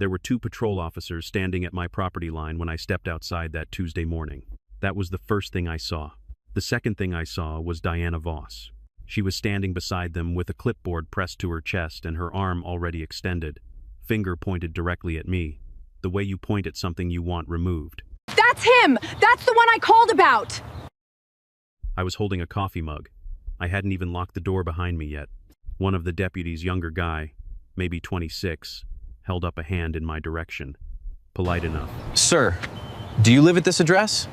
There were 2 patrol officers standing at my property line when I stepped outside that Tuesday morning. That was the first thing I saw. The second thing I saw was Diana Voss. She was standing beside them with a clipboard pressed to her chest and her arm already extended, finger pointed directly at me, the way you point at something you want removed. That's him! That's the one I called about! I was holding a coffee mug. I hadn't even locked the door behind me yet. One of the deputies' younger guy, maybe 26, held up a hand in my direction. Polite enough. Sir, do you live at this address?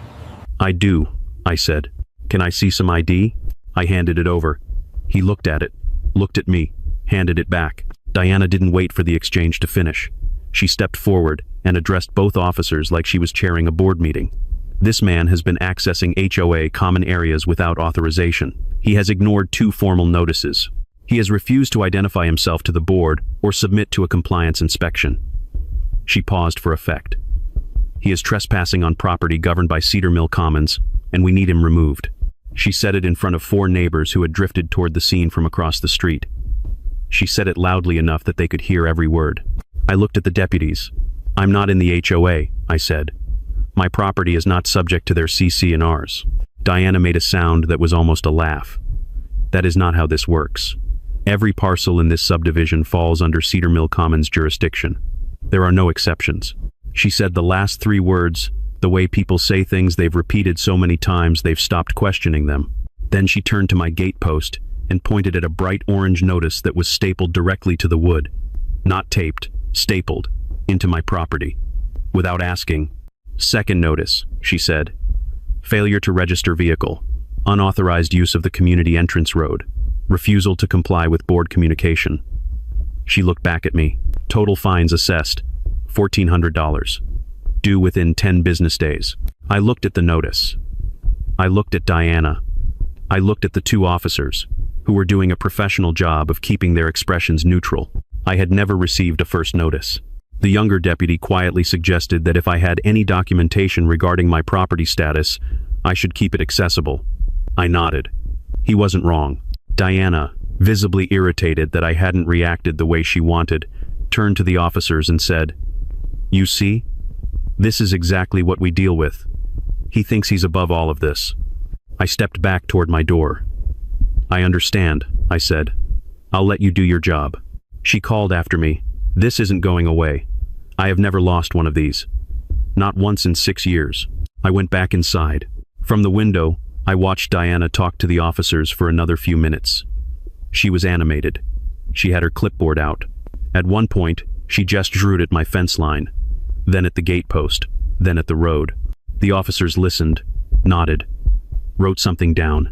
I do, I said. Can I see some ID? I handed it over. He looked at it, looked at me, handed it back. Diana didn't wait for the exchange to finish. She stepped forward and addressed both officers like she was chairing a board meeting. This man has been accessing HOA common areas without authorization. He has ignored 2 formal notices. He has refused to identify himself to the board or submit to a compliance inspection. She paused for effect. He is trespassing on property governed by Cedar Mill Commons, and we need him removed. She said it in front of 4 neighbors who had drifted toward the scene from across the street. She said it loudly enough that they could hear every word. I looked at the deputies. I'm not in the HOA, I said. My property is not subject to their CC&Rs. Diana made a sound that was almost a laugh. That is not how this works. Every parcel in this subdivision falls under Cedar Mill Commons jurisdiction. There are no exceptions. She said the last 3 words, the way people say things they've repeated so many times they've stopped questioning them. Then she turned to my gate post and pointed at a bright orange notice that was stapled directly to the wood. Not taped, stapled, into my property. Without asking. Second notice, she said. Failure to register vehicle. Unauthorized use of the community entrance road. Refusal to comply with board communication. She looked back at me. Total fines assessed. $1,400. Due within 10 business days. I looked at the notice. I looked at Diana. I looked at the 2 officers, who were doing a professional job of keeping their expressions neutral. I had never received a first notice. The younger deputy quietly suggested that if I had any documentation regarding my property status, I should keep it accessible. I nodded. He wasn't wrong. Diana, visibly irritated that I hadn't reacted the way she wanted, turned to the officers and said, "You see? This is exactly what we deal with. He thinks he's above all of this." I stepped back toward my door. "I understand," I said. "I'll let you do your job." She called after me, "This isn't going away. I have never lost one of these. Not once in 6 years." I went back inside. From the window, I watched Diana talk to the officers for another few minutes. She was animated. She had her clipboard out. At one point, she gestured at my fence line, then at the gate post, then at the road. The officers listened, nodded, wrote something down.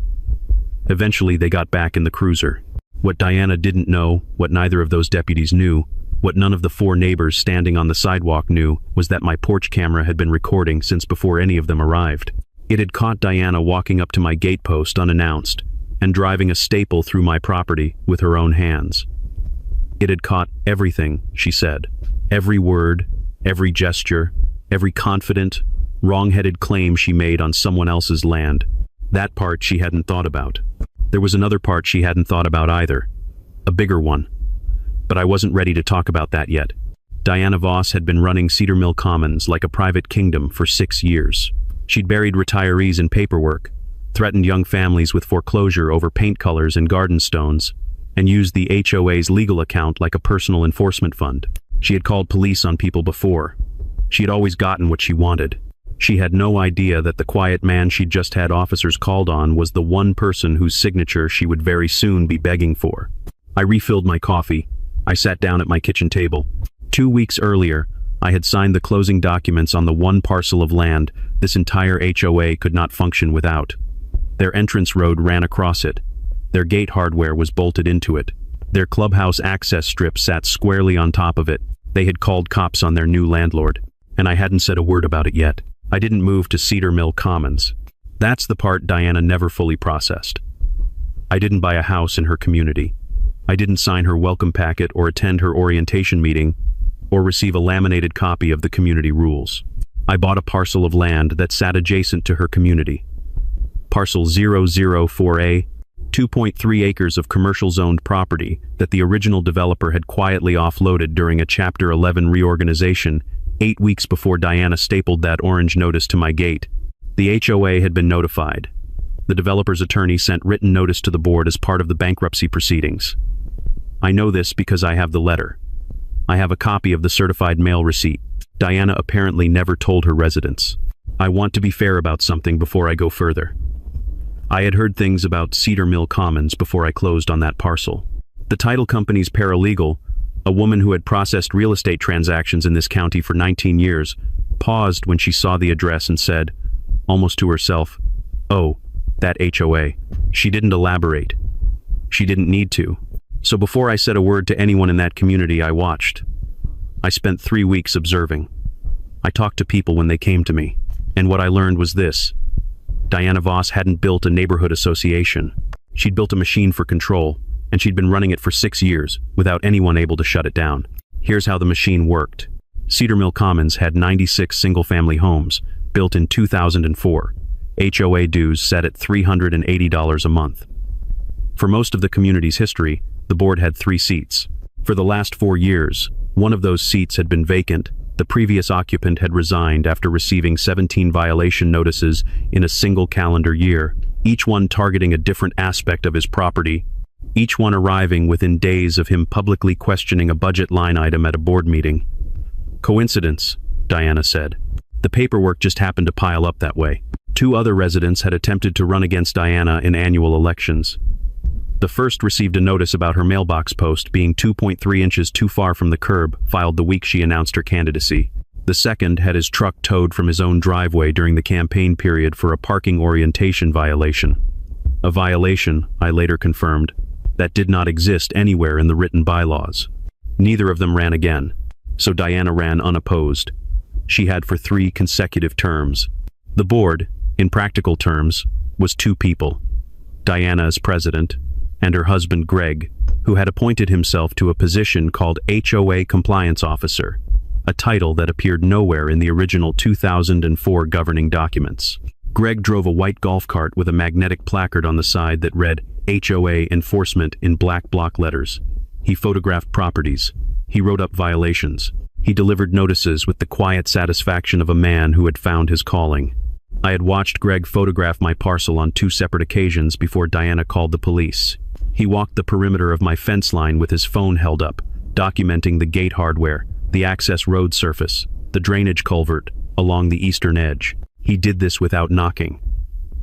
Eventually, they got back in the cruiser. What Diana didn't know, what neither of those deputies knew, what none of the 4 neighbors standing on the sidewalk knew, was that my porch camera had been recording since before any of them arrived. It had caught Diana walking up to my gate post unannounced and driving a staple through my property with her own hands. It had caught everything, she said. Every word, every gesture, every confident, wrong-headed claim she made on someone else's land. That part she hadn't thought about. There was another part she hadn't thought about either. A bigger one. But I wasn't ready to talk about that yet. Diana Voss had been running Cedar Mill Commons like a private kingdom for 6 years. She'd buried retirees in paperwork, threatened young families with foreclosure over paint colors and garden stones, and used the HOA's legal account like a personal enforcement fund. She had called police on people before. She had always gotten what she wanted. She had no idea that the quiet man she'd just had officers called on was the one person whose signature she would very soon be begging for. I refilled my coffee. I sat down at my kitchen table. 2 weeks earlier, I had signed the closing documents on the one parcel of land this entire HOA could not function without. Their entrance road ran across it. Their gate hardware was bolted into it. Their clubhouse access strip sat squarely on top of it. They had called cops on their new landlord, and I hadn't said a word about it yet. I didn't move to Cedar Mill Commons. That's the part Diana never fully processed. I didn't buy a house in her community. I didn't sign her welcome packet or attend her orientation meeting or receive a laminated copy of the community rules. I bought a parcel of land that sat adjacent to her community. Parcel 004A, 2.3 acres of commercial-zoned property that the original developer had quietly offloaded during a Chapter 11 reorganization 8 weeks before Diana stapled that orange notice to my gate. The HOA had been notified. The developer's attorney sent written notice to the board as part of the bankruptcy proceedings. I know this because I have the letter. I have a copy of the certified mail receipt. Diana apparently never told her residents. I want to be fair about something before I go further. I had heard things about Cedar Mill Commons before I closed on that parcel. The title company's paralegal, a woman who had processed real estate transactions in this county for 19 years, paused when she saw the address and said, almost to herself, "Oh, that HOA." She didn't elaborate. She didn't need to. So before I said a word to anyone in that community, I watched. I spent 3 weeks observing. I talked to people when they came to me, and what I learned was this. Diana Voss hadn't built a neighborhood association. She'd built a machine for control, and she'd been running it for 6 years without anyone able to shut it down. Here's how the machine worked. Cedar Mill Commons had 96 single-family homes, built in 2004. HOA dues set at $380 a month. For most of the community's history, the board had 3 seats. For the last 4 years, one of those seats had been vacant. The previous occupant had resigned after receiving 17 violation notices in a single calendar year, each one targeting a different aspect of his property, each one arriving within days of him publicly questioning a budget line item at a board meeting. Coincidence, Diana said. The paperwork just happened to pile up that way. 2 other residents had attempted to run against Diana in annual elections. The first received a notice about her mailbox post being 2.3 inches too far from the curb, filed the week she announced her candidacy. The second had his truck towed from his own driveway during the campaign period for a parking orientation violation. A violation, I later confirmed, that did not exist anywhere in the written bylaws. Neither of them ran again, so Diana ran unopposed. She had for 3 consecutive terms. The board, in practical terms, was 2 people. Diana as president, and her husband Greg, who had appointed himself to a position called HOA Compliance Officer, a title that appeared nowhere in the original 2004 governing documents. Greg drove a white golf cart with a magnetic placard on the side that read HOA Enforcement in black block letters. He photographed properties. He wrote up violations. He delivered notices with the quiet satisfaction of a man who had found his calling. I had watched Greg photograph my parcel on 2 separate occasions before Diana called the police. He walked the perimeter of my fence line with his phone held up, documenting the gate hardware, the access road surface, the drainage culvert along the eastern edge. He did this without knocking,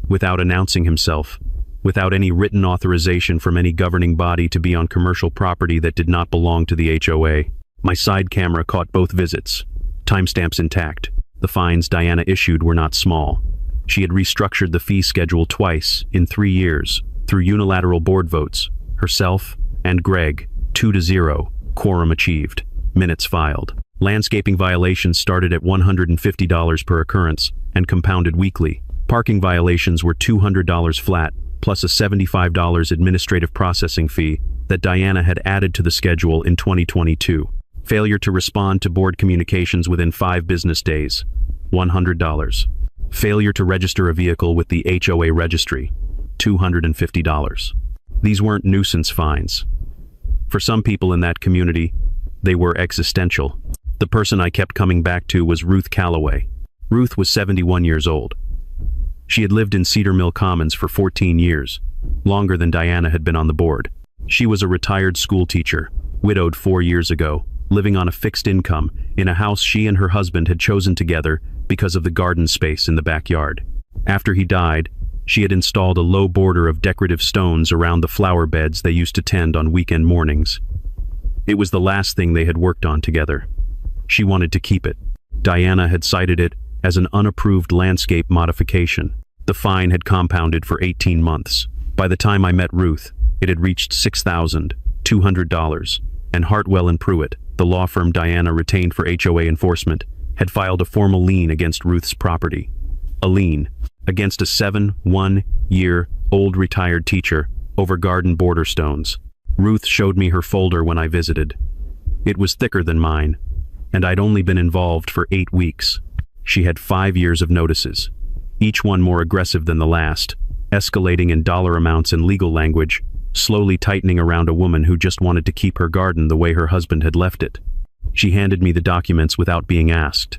without announcing himself, without any written authorization from any governing body to be on commercial property that did not belong to the HOA. My side camera caught both visits, timestamps intact. The fines Diana issued were not small. She had restructured the fee schedule twice in 3 years, through unilateral board votes, herself and Greg, 2-0, quorum achieved, minutes filed. Landscaping violations started at $150 per occurrence and compounded weekly. Parking violations were $200 flat, plus a $75 administrative processing fee that Diana had added to the schedule in 2022. Failure to respond to board communications within 5 business days, $100. Failure to register a vehicle with the HOA registry, $250. These weren't nuisance fines. For some people in that community, they were existential. The person I kept coming back to was Ruth Calloway. Ruth was 71 years old. She had lived in Cedar Mill Commons for 14 years, longer than Diana had been on the board. She was a retired school teacher, widowed 4 years ago, living on a fixed income in a house she and her husband had chosen together because of the garden space in the backyard. After he died, she had installed a low border of decorative stones around the flower beds they used to tend on weekend mornings. It was the last thing they had worked on together. She wanted to keep it. Diana had cited it as an unapproved landscape modification. The fine had compounded for 18 months. By the time I met Ruth, it had reached $6,200, and Hartwell and Pruitt, the law firm Diana retained for HOA enforcement, had filed a formal lien against Ruth's property. A lien against a 71-year-old retired teacher over garden border stones. Ruth showed me her folder when I visited. It was thicker than mine, and I'd only been involved for 8 weeks. She had 5 years of notices, each one more aggressive than the last, escalating in dollar amounts and legal language, slowly tightening around a woman who just wanted to keep her garden the way her husband had left it. She handed me the documents without being asked.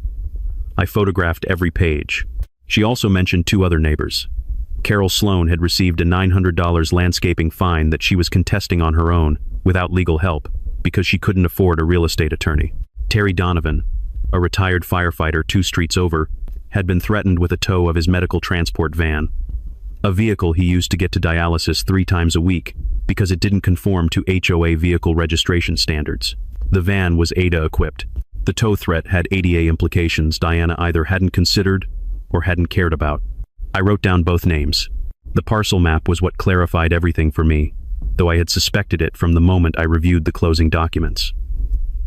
I photographed every page. She also mentioned 2 other neighbors. Carol Sloan had received a $900 landscaping fine that she was contesting on her own, without legal help, because she couldn't afford a real estate attorney. Terry Donovan, a retired firefighter 2 streets over, had been threatened with a tow of his medical transport van, a vehicle he used to get to dialysis 3 times a week because it didn't conform to HOA vehicle registration standards. The van was ADA equipped. The tow threat had ADA implications Diana either hadn't considered or hadn't cared about. I wrote down both names. The parcel map was what clarified everything for me, though I had suspected it from the moment I reviewed the closing documents.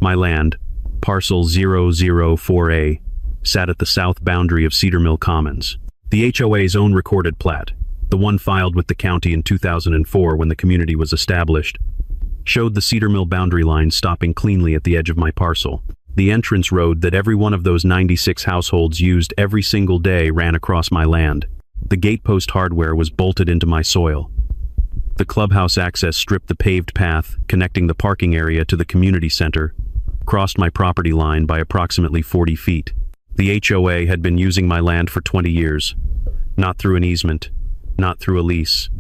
My land, parcel 004A, sat at the south boundary of Cedar Mill Commons. The HOA's own recorded plat, the one filed with the county in 2004 when the community was established, showed the Cedar Mill boundary line stopping cleanly at the edge of my parcel. The entrance road that every one of those 96 households used every single day ran across my land. The gatepost hardware was bolted into my soil. The clubhouse access stripped the paved path connecting the parking area to the community center, crossed my property line by approximately 40 feet. The HOA had been using my land for 20 years, not through an easement, not through a lease,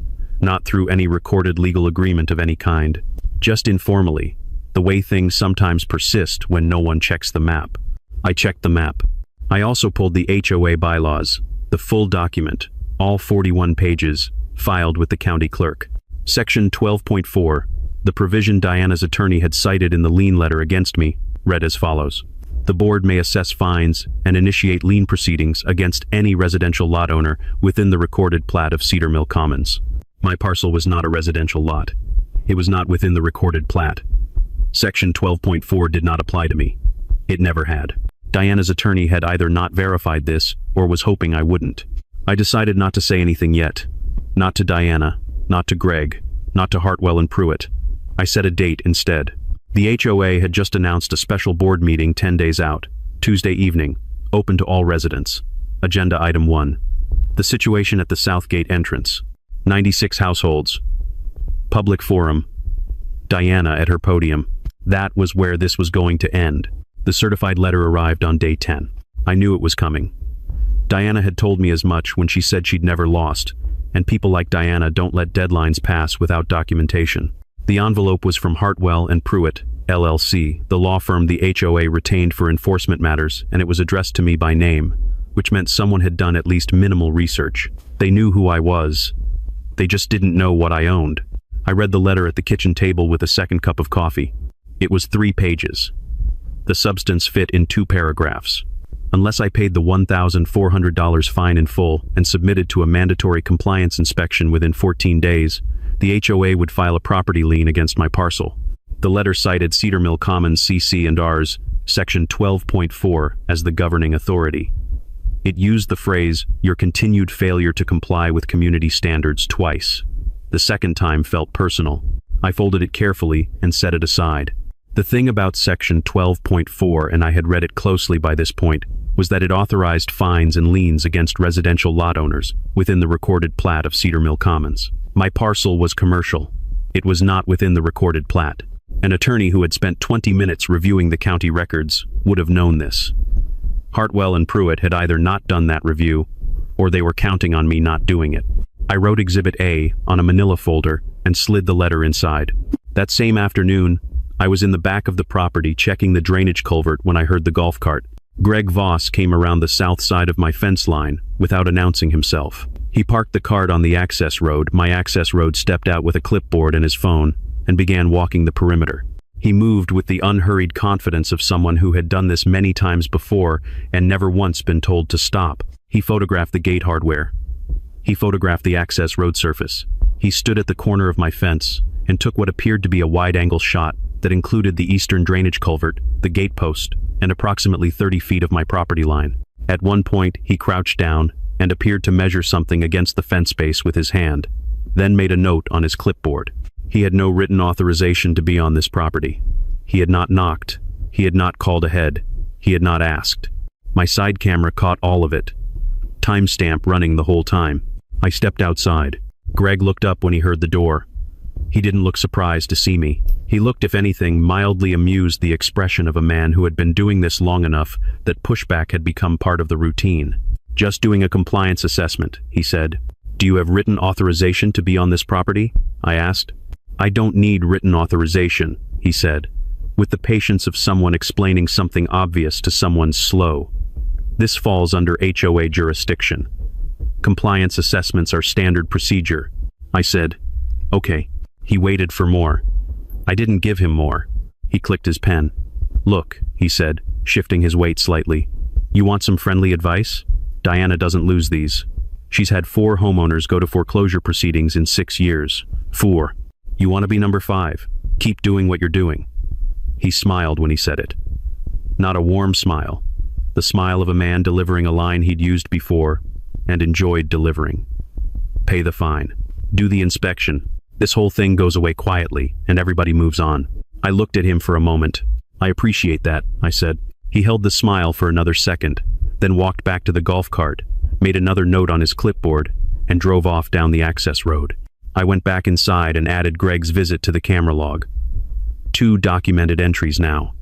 not through any recorded legal agreement of any kind, just informally, the way things sometimes persist when no one checks the map. I checked the map. I also pulled the HOA bylaws, the full document, all 41 pages, filed with the county clerk. Section 12.4, the provision Diana's attorney had cited in the lien letter against me, read as follows. The board may assess fines and initiate lien proceedings against any residential lot owner within the recorded plat of Cedar Mill Commons. My parcel was not a residential lot. It was not within the recorded plat. Section 12.4 did not apply to me. It never had. Diana's attorney had either not verified this or was hoping I wouldn't. I decided not to say anything yet. Not to Diana, not to Greg, not to Hartwell and Pruitt. I set a date instead. The HOA had just announced a special board meeting 10 days out, Tuesday evening, open to all residents. Agenda item 1. The situation at the South Gate entrance. 96 households. Public forum. Diana at her podium. That was where this was going to end. The certified letter arrived on day 10. I knew it was coming. Diana had told me as much when she said she'd never lost, and people like Diana don't let deadlines pass without documentation. The envelope was from Hartwell and Pruitt, LLC, the law firm the HOA retained for enforcement matters, and it was addressed to me by name, which meant someone had done at least minimal research. They knew who I was. They just didn't know what I owned. I read the letter at the kitchen table with a second cup of coffee. It was 3 pages. The substance fit in 2 paragraphs. Unless I paid the $1,400 fine in full and submitted to a mandatory compliance inspection within 14 days, the HOA would file a property lien against my parcel. The letter cited Cedar Mill Commons CC&Rs, Section 12.4, as the governing authority. It used the phrase, "your continued failure to comply with community standards" twice. The second time felt personal. I folded it carefully and set it aside. The thing about Section 12.4, and I had read it closely by this point, was that it authorized fines and liens against residential lot owners within the recorded plat of Cedar Mill Commons. My parcel was commercial. It was not within the recorded plat. An attorney who had spent 20 minutes reviewing the county records would have known this. Hartwell and Pruitt had either not done that review, or they were counting on me not doing it. I wrote Exhibit A on a manila folder and slid the letter inside. That same afternoon, I was in the back of the property checking the drainage culvert when I heard the golf cart. Greg Voss came around the south side of my fence line without announcing himself. He parked the cart on the access road. My access road stepped out with a clipboard and his phone and began walking the perimeter. He moved with the unhurried confidence of someone who had done this many times before and never once been told to stop. He photographed the gate hardware. He photographed the access road surface. He stood at the corner of my fence and took what appeared to be a wide-angle shot that included the eastern drainage culvert, the gate post, and approximately 30 feet of my property line. At one point, he crouched down and appeared to measure something against the fence base with his hand, then made a note on his clipboard. He had no written authorization to be on this property. He had not knocked. He had not called ahead. He had not asked. My side camera caught all of it. Timestamp running the whole time. I stepped outside. Greg looked up when he heard the door. He didn't look surprised to see me. He looked, if anything, mildly amused, the expression of a man who had been doing this long enough that pushback had become part of the routine. "Just doing a compliance assessment," he said. "Do you have written authorization to be on this property?" I asked. "I don't need written authorization," he said, with the patience of someone explaining something obvious to someone slow. "This falls under HOA jurisdiction. Compliance assessments are standard procedure." I said, "Okay." He waited for more. I didn't give him more. He clicked his pen. "Look," he said, shifting his weight slightly. "You want some friendly advice? Diana doesn't lose these. She's had 4 homeowners go to foreclosure proceedings in 6 years. 4. You want to be number 5. Keep doing what you're doing." He smiled when he said it. Not a warm smile. The smile of a man delivering a line he'd used before and enjoyed delivering. "Pay the fine. Do the inspection. This whole thing goes away quietly, and everybody moves on." I looked at him for a moment. "I appreciate that," I said. He held the smile for another second, then walked back to the golf cart, made another note on his clipboard, and drove off down the access road. I went back inside and added Greg's visit to the camera log. 2 documented entries now,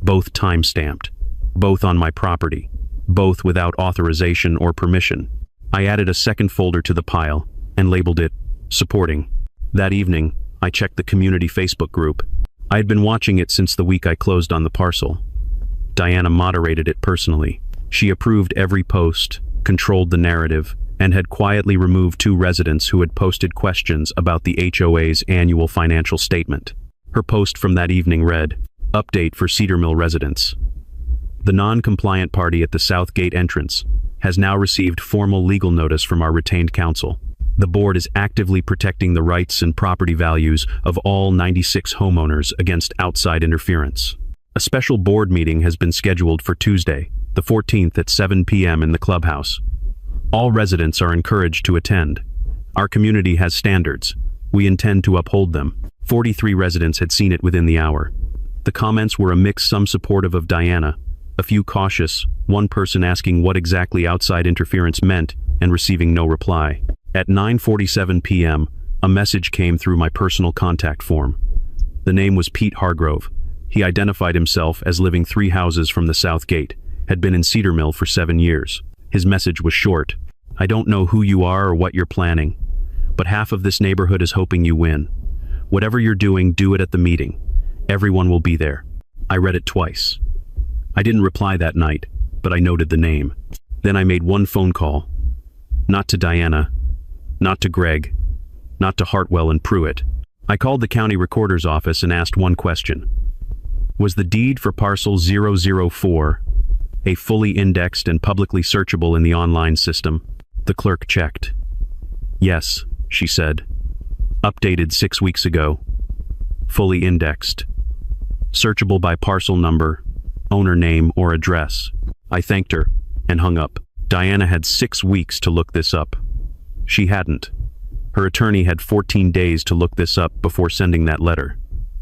both time-stamped, both on my property, both without authorization or permission. I added a second folder to the pile and labeled it "Supporting." That evening, I checked the community Facebook group. I had been watching it since the week I closed on the parcel. Diana moderated it personally. She approved every post, controlled the narrative, and had quietly removed 2 residents who had posted questions about the HOA's annual financial statement. Her post from that evening read, "Update for Cedar Mill residents. The non-compliant party at the South Gate entrance has now received formal legal notice from our retained counsel. The board is actively protecting the rights and property values of all 96 homeowners against outside interference. A special board meeting has been scheduled for Tuesday, the 14th at 7 p.m. in the clubhouse. All residents are encouraged to attend. Our community has standards. We intend to uphold them." 43 residents had seen it within the hour. The comments were a mix, some supportive of Diana, a few cautious, one person asking what exactly outside interference meant and receiving no reply. At 9:47 p.m., a message came through my personal contact form. The name was Pete Hargrove. He identified himself as living 3 houses from the South Gate, had been in Cedar Mill for 7 years. His message was short. "I don't know who you are or what you're planning, but half of this neighborhood is hoping you win. Whatever you're doing, do it at the meeting. Everyone will be there." I read it twice. I didn't reply that night, but I noted the name. Then I made one phone call. Not to Diana, not to Greg, not to Hartwell and Pruitt. I called the county recorder's office and asked one question. Was the deed for parcel 004 a fully indexed and publicly searchable in the online system? The clerk checked. "Yes," she said. "Updated 6 weeks ago. Fully indexed. Searchable by parcel number, owner name, or address." I thanked her and hung up. Diana had 6 weeks to look this up. She hadn't. Her attorney had 14 days to look this up before sending that letter.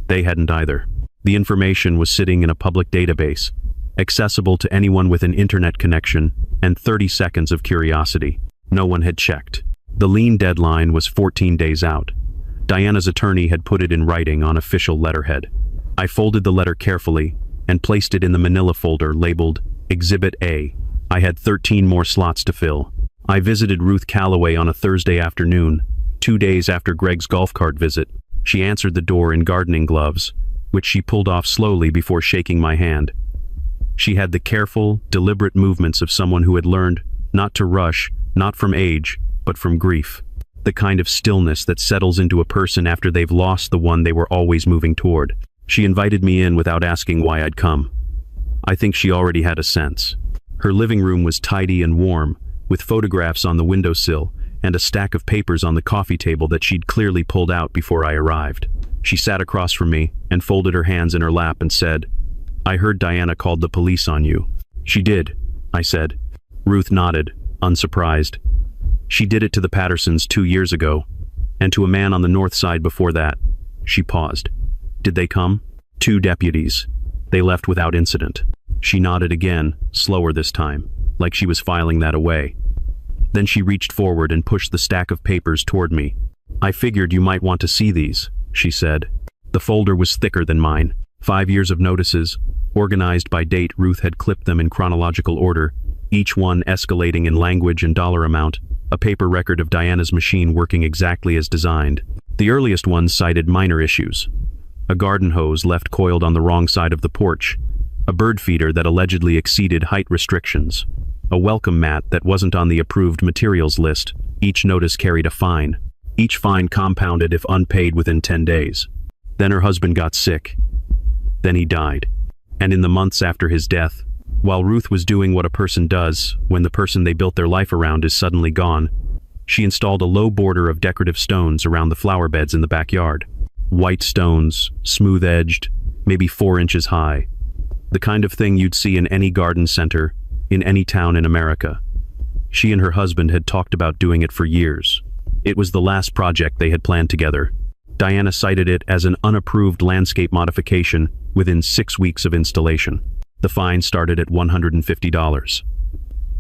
They hadn't either. The information was sitting in a public database, accessible to anyone with an internet connection and 30 seconds of curiosity. No one had checked. The lien deadline was 14 days out. Diana's attorney had put it in writing on official letterhead. I folded the letter carefully and placed it in the manila folder labeled Exhibit A. I had 13 more slots to fill. I visited Ruth Calloway on a Thursday afternoon, 2 days after Greg's golf cart visit. She answered the door in gardening gloves, which she pulled off slowly before shaking my hand. She had the careful, deliberate movements of someone who had learned not to rush, not from age, but from grief. The kind of stillness that settles into a person after they've lost the one they were always moving toward. She invited me in without asking why I'd come. I think she already had a sense. Her living room was tidy and warm, with photographs on the windowsill and a stack of papers on the coffee table that she'd clearly pulled out before I arrived. She sat across from me and folded her hands in her lap and said, "I heard Diana called the police on you." "She did," I said. Ruth nodded, unsurprised. "She did it to the Pattersons 2 years ago, and to a man on the north side before that." She paused. "Did they come?" "2 deputies. They left without incident." She nodded again, slower this time, like she was filing that away. Then she reached forward and pushed the stack of papers toward me. "I figured you might want to see these," she said. The folder was thicker than mine. 5 years of notices, organized by date. Ruth had clipped them in chronological order, each one escalating in language and dollar amount, a paper record of Diana's machine working exactly as designed. The earliest ones cited minor issues. A garden hose left coiled on the wrong side of the porch, a bird feeder that allegedly exceeded height restrictions, a welcome mat that wasn't on the approved materials list. Each notice carried a fine, each fine compounded if unpaid within 10 days. Then her husband got sick. Then he died. And in the months after his death, while Ruth was doing what a person does when the person they built their life around is suddenly gone, she installed a low border of decorative stones around the flower beds in the backyard. White stones, smooth-edged, maybe 4 inches high. The kind of thing you'd see in any garden center, in any town in America. She and her husband had talked about doing it for years. It was the last project they had planned together. Diana cited it as an unapproved landscape modification within 6 weeks of installation. The fine started at $150.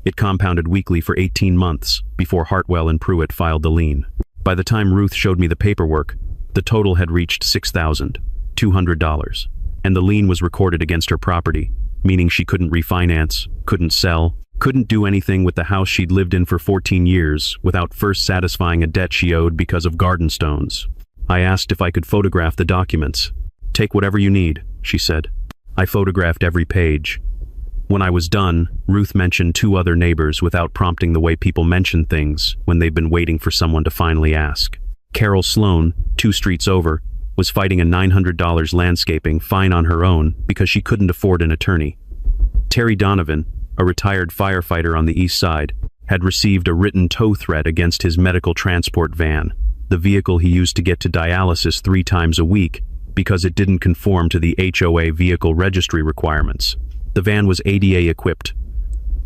It compounded weekly for 18 months before Hartwell and Pruitt filed the lien. By the time Ruth showed me the paperwork, the total had reached $6,200, and the lien was recorded against her property, meaning she couldn't refinance, couldn't sell, couldn't do anything with the house she'd lived in for 14 years without first satisfying a debt she owed because of garden stones. I asked if I could photograph the documents. "Take whatever you need," she said. I photographed every page. When I was done, Ruth mentioned 2 other neighbors without prompting the way people mention things when they've been waiting for someone to finally ask. Carol Sloan, 2 streets over, was fighting a $900 landscaping fine on her own because she couldn't afford an attorney. Terry Donovan, a retired firefighter on the east side, had received a written tow threat against his medical transport van, the vehicle he used to get to dialysis 3 times a week, because it didn't conform to the HOA vehicle registry requirements. The van was ADA equipped.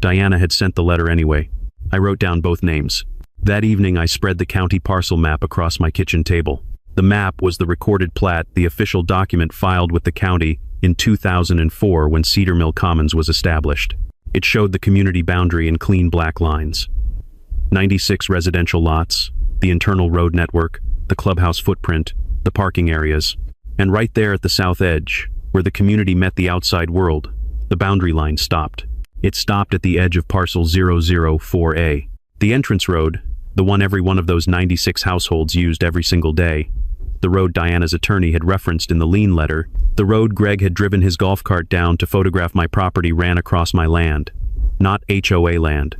Diana had sent the letter anyway. I wrote down both names. That evening I spread the county parcel map across my kitchen table. The map was the recorded plat, the official document filed with the county in 2004 when Cedar Mill Commons was established. It showed the community boundary in clean black lines. 96 residential lots, the internal road network, the clubhouse footprint, the parking areas, and right there at the south edge, where the community met the outside world, the boundary line stopped. It stopped at the edge of parcel 004A. The entrance road, the one every one of those 96 households used every single day, the road Diana's attorney had referenced in the lien letter, the road Greg had driven his golf cart down to photograph my property, ran across my land. Not HOA land.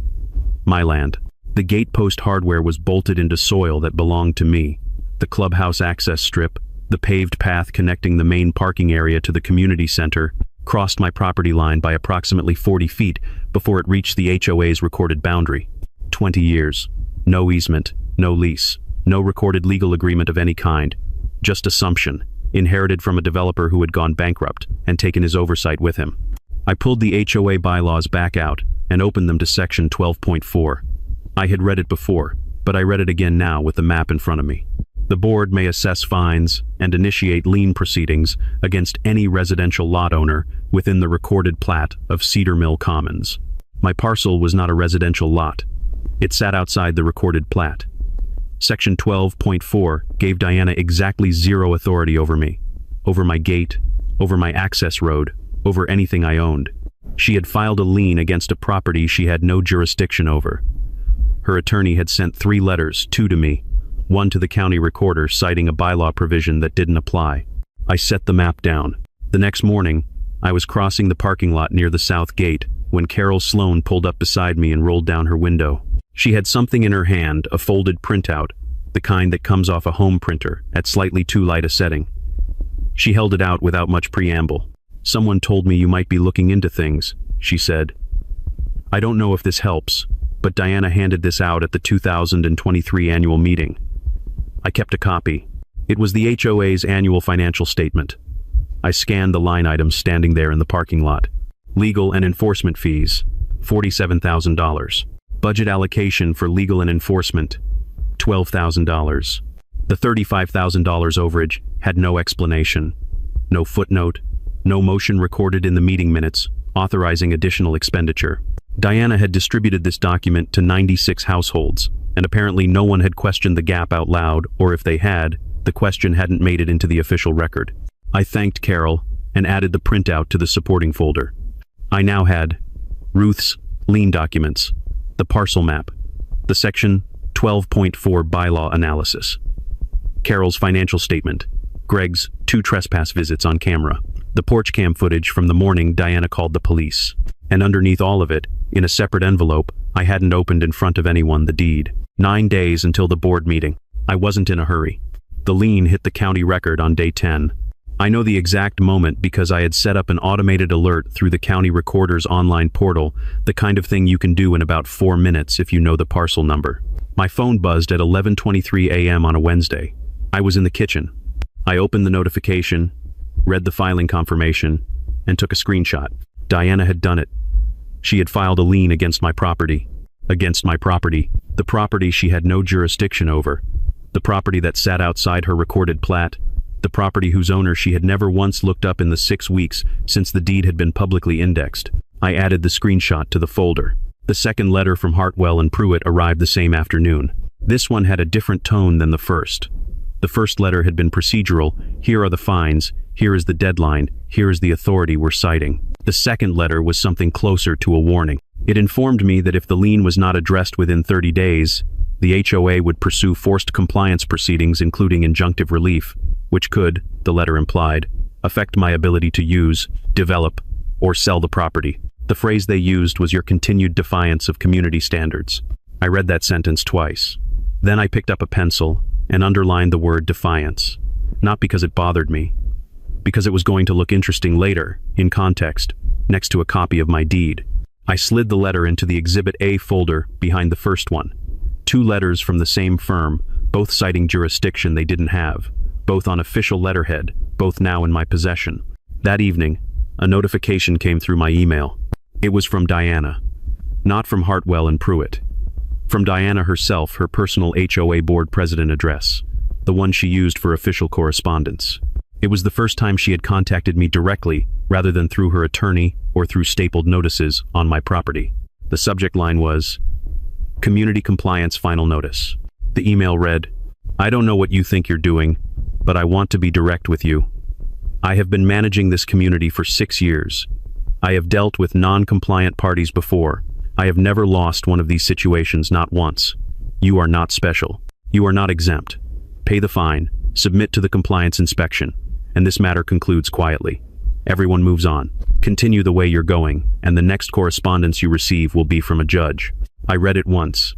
My land. The gatepost hardware was bolted into soil that belonged to me. The clubhouse access strip, the paved path connecting the main parking area to the community center, crossed my property line by approximately 40 feet before it reached the HOA's recorded boundary. 20 years. No easement, no lease, no recorded legal agreement of any kind. Just assumption, inherited from a developer who had gone bankrupt and taken his oversight with him. I pulled the HOA bylaws back out and opened them to section 12.4. I had read it before, but I read it again now with the map in front of me. The board may assess fines and initiate lien proceedings against any residential lot owner within the recorded plat of Cedar Mill Commons. My parcel was not a residential lot. It sat outside the recorded plat. Section 12.4 gave Diana exactly 0 authority over me, over my gate, over my access road, over anything I owned. She had filed a lien against a property she had no jurisdiction over. Her attorney had sent 3 letters, 2 to me, 1 to the county recorder citing a bylaw provision that didn't apply. I set the map down. The next morning, I was crossing the parking lot near the south gate when Carol Sloan pulled up beside me and rolled down her window. She had something in her hand, a folded printout, the kind that comes off a home printer at slightly too light a setting. She held it out without much preamble. "Someone told me you might be looking into things," she said. "I don't know if this helps, but Diana handed this out at the 2023 annual meeting. I kept a copy. It was the HOA's annual financial statement. I scanned the line items standing there in the parking lot. Legal and enforcement fees, $47,000. Budget allocation for legal and enforcement, $12,000. The $35,000 overage had no explanation, no footnote, no motion recorded in the meeting minutes authorizing additional expenditure. Diana had distributed this document to 96 households, and apparently no one had questioned the gap out loud, or if they had, the question hadn't made it into the official record. I thanked Carol and added the printout to the supporting folder. I now had Ruth's lien documents, the parcel map, the section 12.4 bylaw analysis, Carol's financial statement, Greg's 2 trespass visits on camera, the porch cam footage from the morning Diana called the police, and underneath all of it, in a separate envelope I hadn't opened in front of anyone, the deed. 9 days until the board meeting. I wasn't in a hurry. The lien hit the county record on day 10. I know the exact moment because I had set up an automated alert through the county recorder's online portal, the kind of thing you can do in about 4 minutes if you know the parcel number. My phone buzzed at 11:23 a.m. on a Wednesday. I was in the kitchen. I opened the notification, read the filing confirmation, and took a screenshot. Diana had done it. She had filed a lien against my property. Against my property. The property she had no jurisdiction over. The property that sat outside her recorded plat. The property whose owner she had never once looked up in the 6 weeks since the deed had been publicly indexed. I added the screenshot to the folder. The second letter from Hartwell and Pruitt arrived the same afternoon. This one had a different tone than the first. The first letter had been procedural. Here are the fines. Here is the deadline. Here is the authority we're citing. The second letter was something closer to a warning. It informed me that if the lien was not addressed within 30 days, the HOA would pursue forced compliance proceedings, including injunctive relief, which could, the letter implied, affect my ability to use, develop, or sell the property. The phrase they used was your continued defiance of community standards. I read that sentence twice. Then I picked up a pencil and underlined the word defiance. Not because it bothered me, because it was going to look interesting later, in context, next to a copy of my deed. I slid the letter into the Exhibit A folder behind the first one. 2 letters from the same firm, both citing jurisdiction they didn't have, both on official letterhead, both now in my possession. That evening, a notification came through my email. It was from Diana, not from Hartwell and Pruitt. From Diana herself, her personal HOA board president address, the one she used for official correspondence. It was the first time she had contacted me directly, rather than through her attorney or through stapled notices on my property. The subject line was, Community Compliance Final Notice. The email read, I don't know what you think you're doing, but I want to be direct with you. I have been managing this community for 6 years. I have dealt with non-compliant parties before. I have never lost one of these situations, not once. You are not special. You are not exempt. Pay the fine, submit to the compliance inspection, and this matter concludes quietly. Everyone moves on. Continue the way you're going, and the next correspondence you receive will be from a judge. I read it once.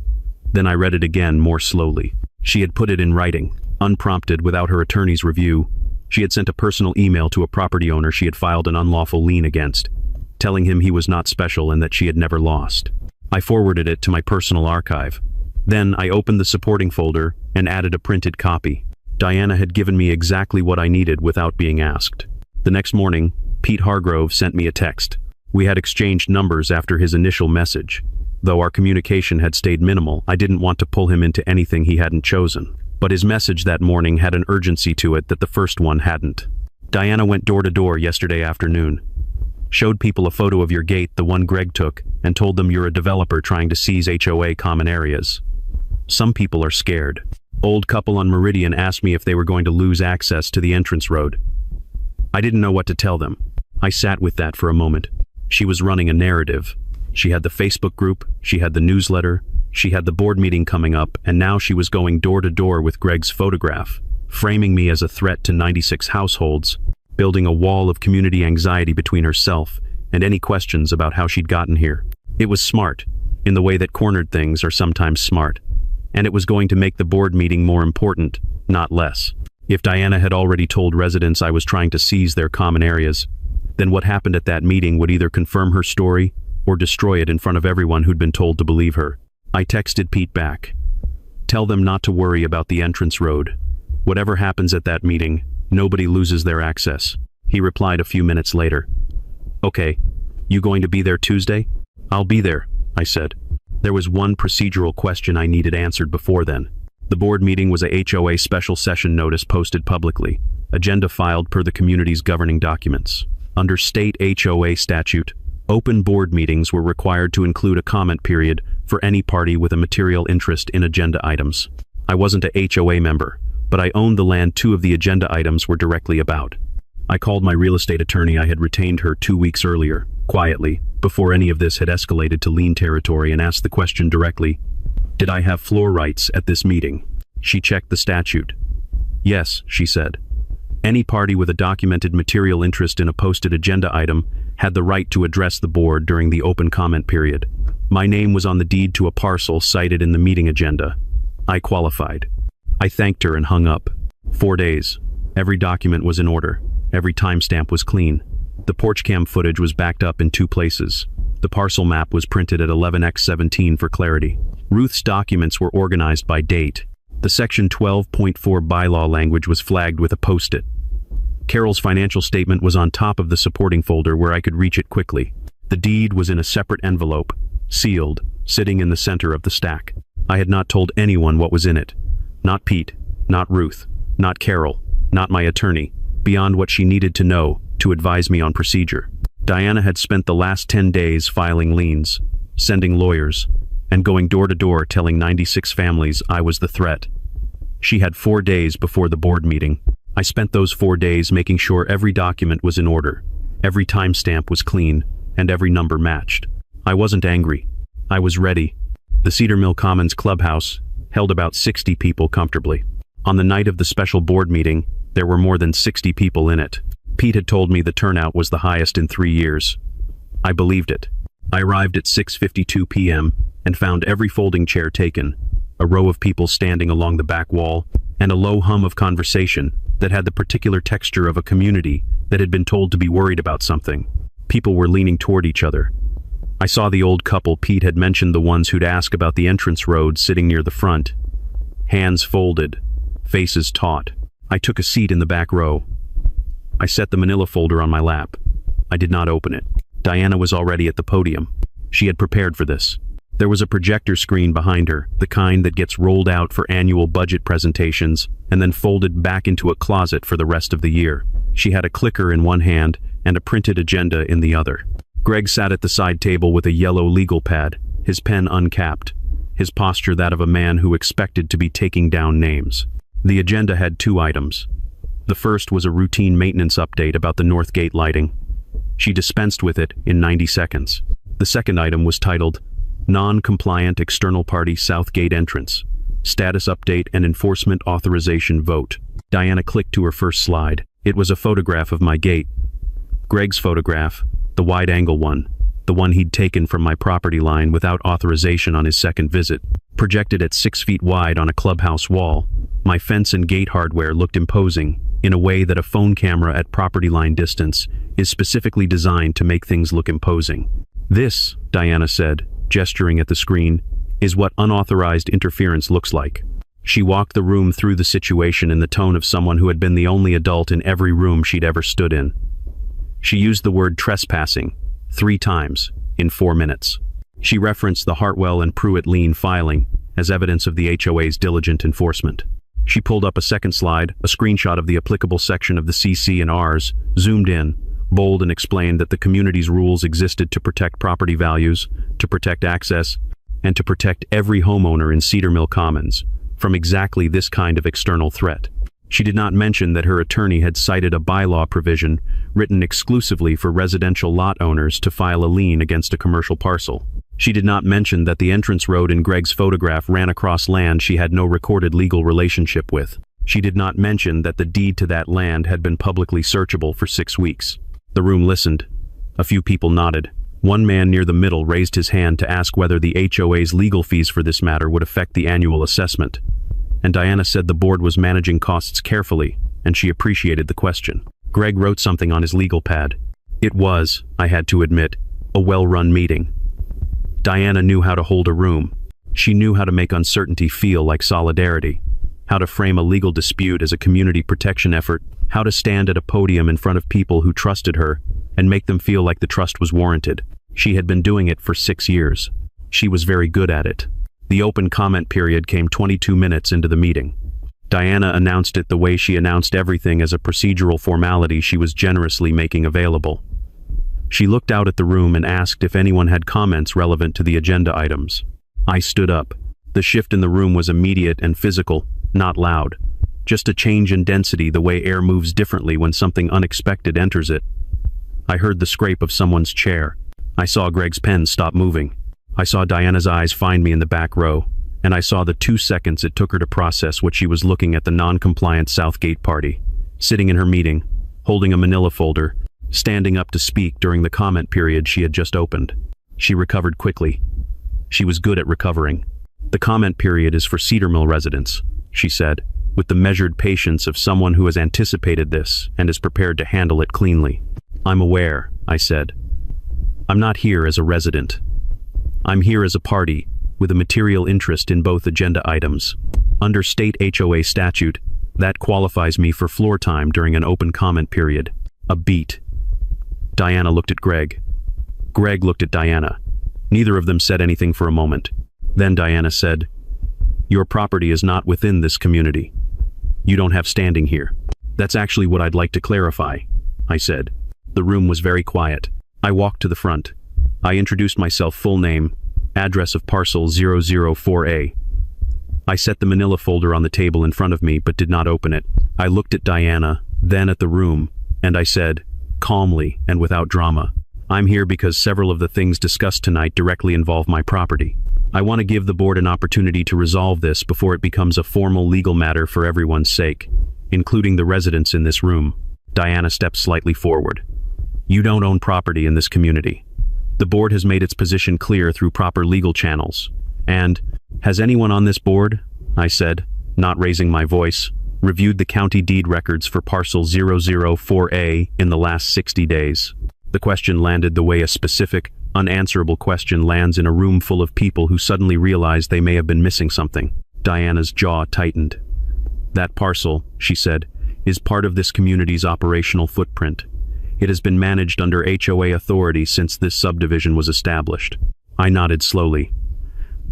Then I read it again more slowly. She had put it in writing, unprompted, without her attorney's review. She had sent a personal email to a property owner she had filed an unlawful lien against, telling him he was not special and that she had never lost. I forwarded it to my personal archive. Then I opened the supporting folder and added a printed copy. Diana had given me exactly what I needed without being asked. The next morning, Pete Hargrove sent me a text. We had exchanged numbers after his initial message. Though our communication had stayed minimal, I didn't want to pull him into anything he hadn't chosen. But his message that morning had an urgency to it that the first one hadn't. Diana went door to door yesterday afternoon. Showed people a photo of your gate, the one Greg took, and told them you're a developer trying to seize HOA common areas. Some people are scared. Old couple on Meridian asked me if they were going to lose access to the entrance road. I didn't know what to tell them. I sat with that for a moment. She was running a narrative. She had the Facebook group, she had the newsletter, she had the board meeting coming up, and now she was going door to door with Greg's photograph, framing me as a threat to 96 households, building a wall of community anxiety between herself and any questions about how she'd gotten here. It was smart, in the way that cornered things are sometimes smart, and it was going to make the board meeting more important, not less. If Diana had already told residents I was trying to seize their common areas, then what happened at that meeting would either confirm her story or destroy it in front of everyone who'd been told to believe her. I texted Pete back. Tell them not to worry about the entrance road. Whatever happens at that meeting, nobody loses their access. He replied a few minutes later. Okay, you going to be there Tuesday? I'll be there, I said. There was one procedural question I needed answered before then. The board meeting was a HOA special session notice posted publicly, agenda filed per the community's governing documents. Under state HOA statute, Open board meetings were required to include a comment period for any party with a material interest in agenda items. I wasn't a HOA member, but I owned the land 2 of the agenda items were directly about. I called my real estate attorney. I had retained her 2 weeks earlier, quietly, before any of this had escalated to lien territory, and asked the question directly, "Did I have floor rights at this meeting?" She checked the statute. "Yes," she said. Any party with a documented material interest in a posted agenda item had the right to address the board during the open comment period. My name was on the deed to a parcel cited in the meeting agenda. I qualified. I thanked her and hung up. 4 days. Every document was in order. Every timestamp was clean. The porch cam footage was backed up in 2 places. The parcel map was printed at 11x17 for clarity. Ruth's documents were organized by date. The Section 12.4 bylaw language was flagged with a post-it. Carol's financial statement was on top of the supporting folder where I could reach it quickly. The deed was in a separate envelope, sealed, sitting in the center of the stack. I had not told anyone what was in it. Not Pete, not Ruth, not Carol, not my attorney, beyond what she needed to know to advise me on procedure. Diana had spent the last 10 days filing liens, sending lawyers, and going door to door telling 96 families I was the threat. She had 4 days before the board meeting. I spent those 4 days making sure every document was in order, every timestamp was clean, and every number matched. I wasn't angry. I was ready. The Cedar Mill Commons clubhouse held about 60 people comfortably. On the night of the special board meeting, there were more than 60 people in it. Pete had told me the turnout was the highest in 3 years. I believed it. I arrived at 6:52 p.m. and found every folding chair taken, a row of people standing along the back wall, and a low hum of conversation that had the particular texture of a community that had been told to be worried about something. People were leaning toward each other. I saw the old couple Pete had mentioned, the ones who'd ask about the entrance road, sitting near the front. Hands folded, faces taut. I took a seat in the back row. I set the manila folder on my lap. I did not open it. Diana was already at the podium. She had prepared for this. There was a projector screen behind her, the kind that gets rolled out for annual budget presentations and then folded back into a closet for the rest of the year. She had a clicker in one hand and a printed agenda in the other. Greg sat at the side table with a yellow legal pad, his pen uncapped, his posture that of a man who expected to be taking down names. The agenda had 2 items. The first was a routine maintenance update about the north gate lighting. She dispensed with it in 90 seconds. The second item was titled, Non-Compliant External Party South Gate Entrance, Status Update and Enforcement Authorization Vote. Diana clicked to her first slide. It was a photograph of my gate. Greg's photograph, the wide-angle one, the one he'd taken from my property line without authorization on his second visit. Projected at 6 feet wide on a clubhouse wall, my fence and gate hardware looked imposing in a way that a phone camera at property line distance is specifically designed to make things look imposing. "This," Diana said, gesturing at the screen, "is what unauthorized interference looks like." She walked the room through the situation in the tone of someone who had been the only adult in every room she'd ever stood in. She used the word trespassing 3 times in 4 minutes. She referenced the Hartwell and Pruitt lien filing as evidence of the HOA's diligent enforcement. She pulled up a second slide, a screenshot of the applicable section of the CC and Rs, zoomed in, bold, and explained that the community's rules existed to protect property values, to protect access, and to protect every homeowner in Cedar Mill Commons from exactly this kind of external threat. She did not mention that her attorney had cited a bylaw provision written exclusively for residential lot owners to file a lien against a commercial parcel. She did not mention that the entrance road in Greg's photograph ran across land she had no recorded legal relationship with. She did not mention that the deed to that land had been publicly searchable for 6 weeks. The room listened. A few people nodded. One man near the middle raised his hand to ask whether the HOA's legal fees for this matter would affect the annual assessment. And Diana said the board was managing costs carefully, and she appreciated the question. Greg wrote something on his legal pad. It was, I had to admit, a well-run meeting. Diana knew how to hold a room. She knew how to make uncertainty feel like solidarity, how to frame a legal dispute as a community protection effort, how to stand at a podium in front of people who trusted her and make them feel like the trust was warranted. She had been doing it for 6 years. She was very good at it. The open comment period came 22 minutes into the meeting. Diana announced it the way she announced everything, as a procedural formality she was generously making available. She looked out at the room and asked if anyone had comments relevant to the agenda items. I stood up. The shift in the room was immediate and physical, not loud. Just a change in density, the way air moves differently when something unexpected enters it. I heard the scrape of someone's chair. I saw Greg's pen stop moving. I saw Diana's eyes find me in the back row, and I saw the 2 seconds it took her to process what she was looking at: the non-compliant Southgate party, sitting in her meeting, holding a manila folder, standing up to speak during the comment period she had just opened. She recovered quickly. She was good at recovering. "The comment period is for Cedar Mill residents," she said, with the measured patience of someone who has anticipated this and is prepared to handle it cleanly. "I'm aware," I said. "I'm not here as a resident. I'm here as a party, with a material interest in both agenda items. Under state HOA statute, that qualifies me for floor time during an open comment period. A beat." Diana looked at Greg. Greg looked at Diana. Neither of them said anything for a moment. Then Diana said, "Your property is not within this community. You don't have standing here." "That's actually what I'd like to clarify," I said. The room was very quiet. I walked to the front. I introduced myself, full name, address of parcel 004A. I set the manila folder on the table in front of me but did not open it. I looked at Diana, then at the room, and I said, calmly and without drama, "I'm here because several of the things discussed tonight directly involve my property. I want to give the board an opportunity to resolve this before it becomes a formal legal matter for everyone's sake, including the residents in this room." Diana stepped slightly forward. "You don't own property in this community. The board has made its position clear through proper legal channels. And, has anyone on this board," I said, not raising my voice, "reviewed the county deed records for parcel 004A in the last 60 days? The question landed the way a specific, unanswerable question lands in a room full of people who suddenly realize they may have been missing something. Diana's jaw tightened. "That parcel," she said, "is part of this community's operational footprint. It has been managed under HOA authority since this subdivision was established." I nodded slowly.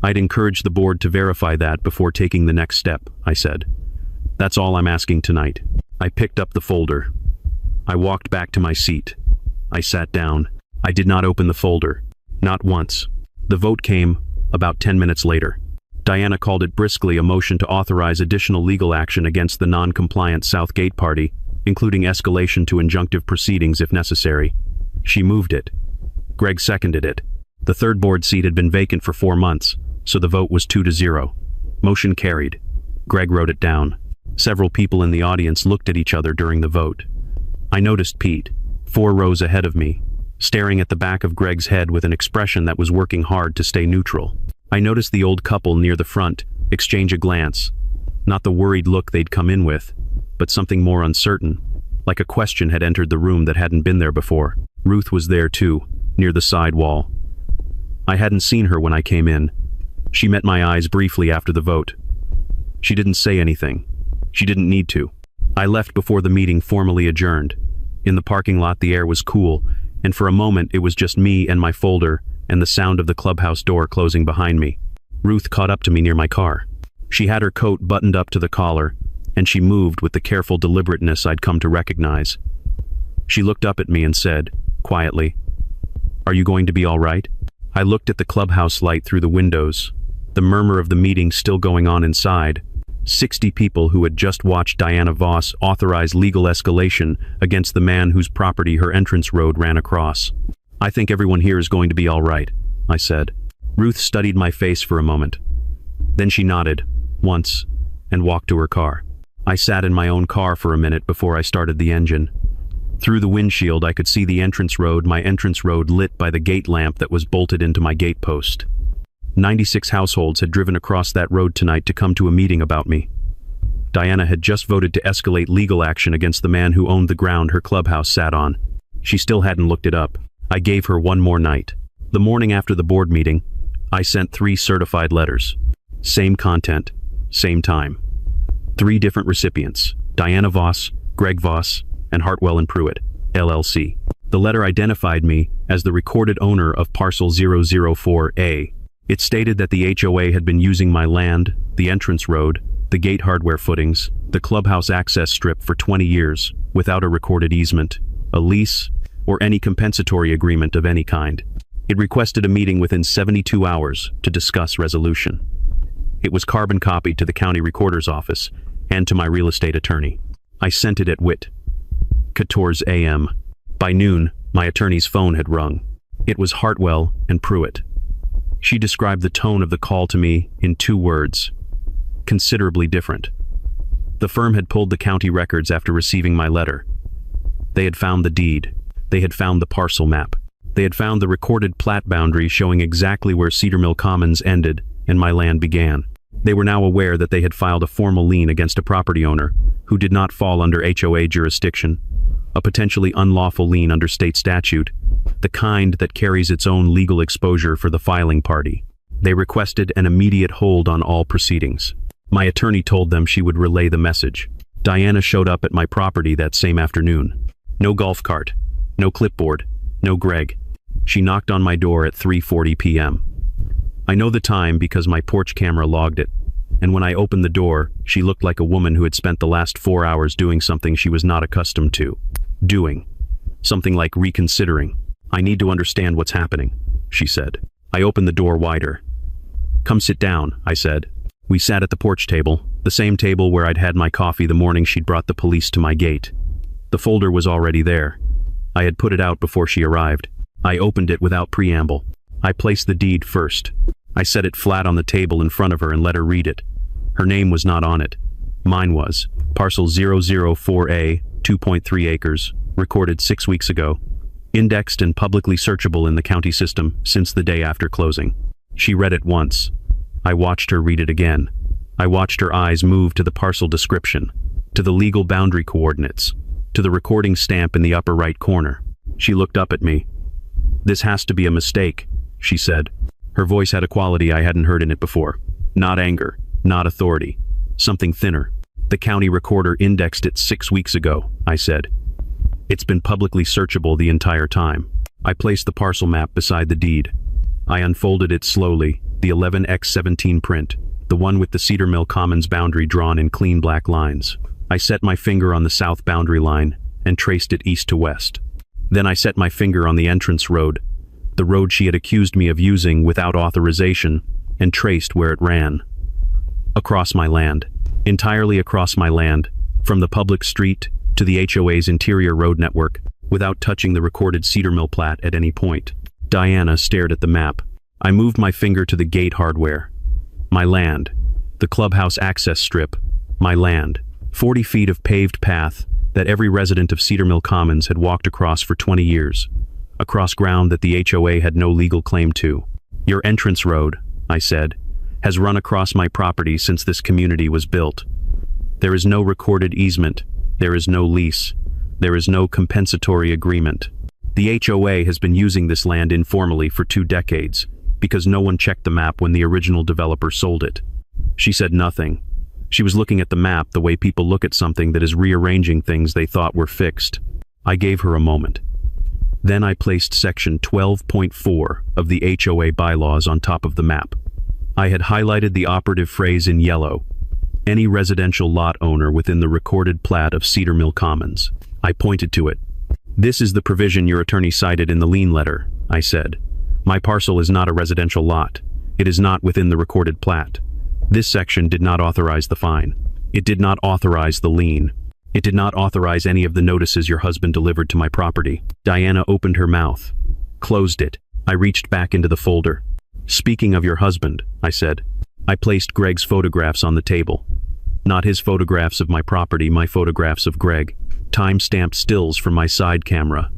"I'd encourage the board to verify that before taking the next step," I said. "That's all I'm asking tonight." I picked up the folder. I walked back to my seat. I sat down. I did not open the folder. Not once. The vote came about 10 minutes later. Diana called it briskly a motion to authorize additional legal action against the non-compliant Southgate party, including escalation to injunctive proceedings if necessary. She moved it. Greg seconded it. The third board seat had been vacant for 4 months, so the vote was 2-0. Motion carried. Greg wrote it down. Several people in the audience looked at each other during the vote. I noticed Pete, 4 rows ahead of me, staring at the back of Greg's head with an expression that was working hard to stay neutral. I noticed the old couple near the front exchange a glance, not the worried look they'd come in with, but something more uncertain, like a question had entered the room that hadn't been there before. Ruth was there too, near the side wall. I hadn't seen her when I came in. She met my eyes briefly after the vote. She didn't say anything. She didn't need to. I left before the meeting formally adjourned. In the parking lot the air was cool, and for a moment it was just me and my folder and the sound of the clubhouse door closing behind me. Ruth caught up to me near my car. She had her coat buttoned up to the collar, and she moved with the careful deliberateness I'd come to recognize. She looked up at me and said, quietly, "Are you going to be all right?" I looked at the clubhouse light through the windows, the murmur of the meeting still going on inside. 60 people who had just watched Diana Voss authorize legal escalation against the man whose property her entrance road ran across. "I think everyone here is going to be all right," I said. Ruth studied my face for a moment. Then she nodded, once, and walked to her car. I sat in my own car for a minute before I started the engine. Through the windshield I could see the entrance road, my entrance road lit by the gate lamp that was bolted into my gate post. 96 households had driven across that road tonight to come to a meeting about me. Diana had just voted to escalate legal action against the man who owned the ground her clubhouse sat on. She still hadn't looked it up. I gave her one more night. The morning after the board meeting, I sent 3 certified letters. Same content, same time. 3 different recipients: Diana Voss, Greg Voss, and Hartwell and Pruitt, LLC. The letter identified me as the recorded owner of parcel 004A. It stated that the HOA had been using my land, the entrance road, the gate hardware footings, the clubhouse access strip for 20 years, without a recorded easement, a lease, or any compensatory agreement of any kind. It requested a meeting within 72 hours to discuss resolution. It was carbon copied to the county recorder's office and to my real estate attorney. I sent it at 14 a.m. By noon, my attorney's phone had rung. It was Hartwell and Pruitt. She described the tone of the call to me in 2 words: considerably different. The firm had pulled the county records after receiving my letter. They had found the deed. They had found the parcel map. They had found the recorded plat boundary showing exactly where Cedar Mill Commons ended and my land began. They were now aware that they had filed a formal lien against a property owner who did not fall under HOA jurisdiction, a potentially unlawful lien under state statute, the kind that carries its own legal exposure for the filing party. They requested an immediate hold on all proceedings. My attorney told them she would relay the message. Diana showed up at my property that same afternoon. No golf cart, no clipboard, no Greg. She knocked on my door at 3:40 p.m. I know the time because my porch camera logged it, and when I opened the door, she looked like a woman who had spent the last 4 hours doing something she was not accustomed to. Doing. Something like reconsidering. "I need to understand what's happening," she said. I opened the door wider. "Come sit down," I said. We sat at the porch table, the same table where I'd had my coffee the morning she'd brought the police to my gate. The folder was already there. I had put it out before she arrived. I opened it without preamble. I placed the deed first. I set it flat on the table in front of her and let her read it. Her name was not on it. Mine was. Parcel 004A, 2.3 acres, recorded 6 weeks ago. Indexed and publicly searchable in the county system since the day after closing. She read it once. I watched her read it again. I watched her eyes move to the parcel description, to the legal boundary coordinates, to the recording stamp in the upper right corner. She looked up at me. "This has to be a mistake," she said. Her voice had a quality I hadn't heard in it before. Not anger, not authority. Something thinner. "The county recorder indexed it 6 weeks ago," I said. "It's been publicly searchable the entire time." I placed the parcel map beside the deed. I unfolded it slowly, the 11x17 print, the one with the Cedar Mill Commons boundary drawn in clean black lines. I set my finger on the south boundary line and traced it east to west. Then I set my finger on the entrance road, the road she had accused me of using without authorization, and traced where it ran. Across my land. Entirely across my land, from the public street to the HOA's interior road network, without touching the recorded Cedar Mill plat at any point. Diana stared at the map. I moved my finger to the gate hardware. My land. The clubhouse access strip. My land. 40 feet of paved path that every resident of Cedar Mill Commons had walked across for 20 years. Across ground that the HOA had no legal claim to. "Your entrance road," I said, "has run across my property since this community was built. There is no recorded easement. There is no lease. There is no compensatory agreement. The HOA has been using this land informally for 2 decades because no one checked the map when the original developer sold it." She said nothing. She was looking at the map the way people look at something that is rearranging things they thought were fixed. I gave her a moment. Then I placed section 12.4 of the HOA bylaws on top of the map. I had highlighted the operative phrase in yellow: any residential lot owner within the recorded plat of Cedar Mill Commons. I pointed to it. "This is the provision your attorney cited in the lien letter," I said. "My parcel is not a residential lot. It is not within the recorded plat. This section did not authorize the fine. It did not authorize the lien. It did not authorize any of the notices your husband delivered to my property." Diana opened her mouth, closed it. I reached back into the folder. "Speaking of your husband," I said. I placed Greg's photographs on the table. Not his photographs of my property, my photographs of Greg. Time-stamped stills from my side camera.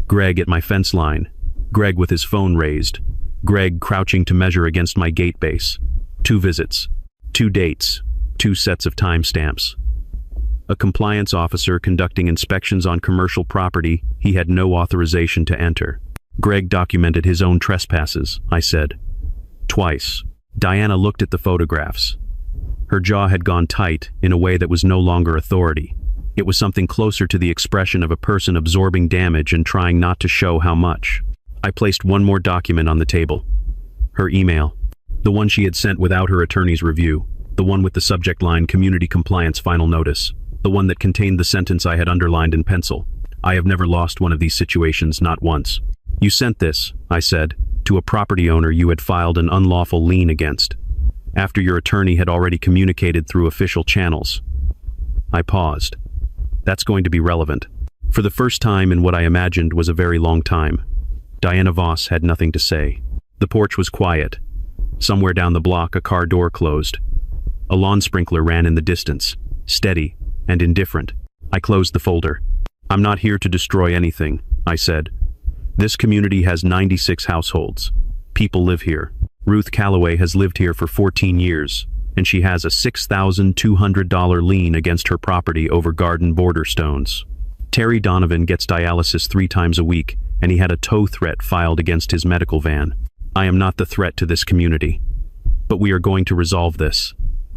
Greg at my fence line. Greg with his phone raised. Greg crouching to measure against my gate base. 2 visits. 2 dates. 2 sets of timestamps. A compliance officer conducting inspections on commercial property he had no authorization to enter. Greg documented his own trespasses, I said. Twice. Diana looked at the photographs. Her jaw had gone tight in a way that was no longer authority. It was something closer to the expression of a person absorbing damage and trying not to show how much. I placed one more document on the table. Her email. The one she had sent without her attorney's review. The one with the subject line, Community Compliance Final Notice. The one that contained the sentence I had underlined in pencil. I have never lost one of these situations, not once. You sent this, I said, to a property owner you had filed an unlawful lien against, after your attorney had already communicated through official channels. I paused. That's going to be relevant. For the first time in what I imagined was a very long time, Diana Voss had nothing to say. The porch was quiet. Somewhere down the block, a car door closed. A lawn sprinkler ran in the distance, steady and indifferent. I closed the folder. I'm not here to destroy anything, I said. This community has 96 households. People live here. Ruth Calloway has lived here for 14 years, and she has a $6,200 lien against her property over garden border stones. Terry Donovan gets dialysis 3 times a week, and he had a tow threat filed against his medical van. I am not the threat to this community. But we are going to resolve this,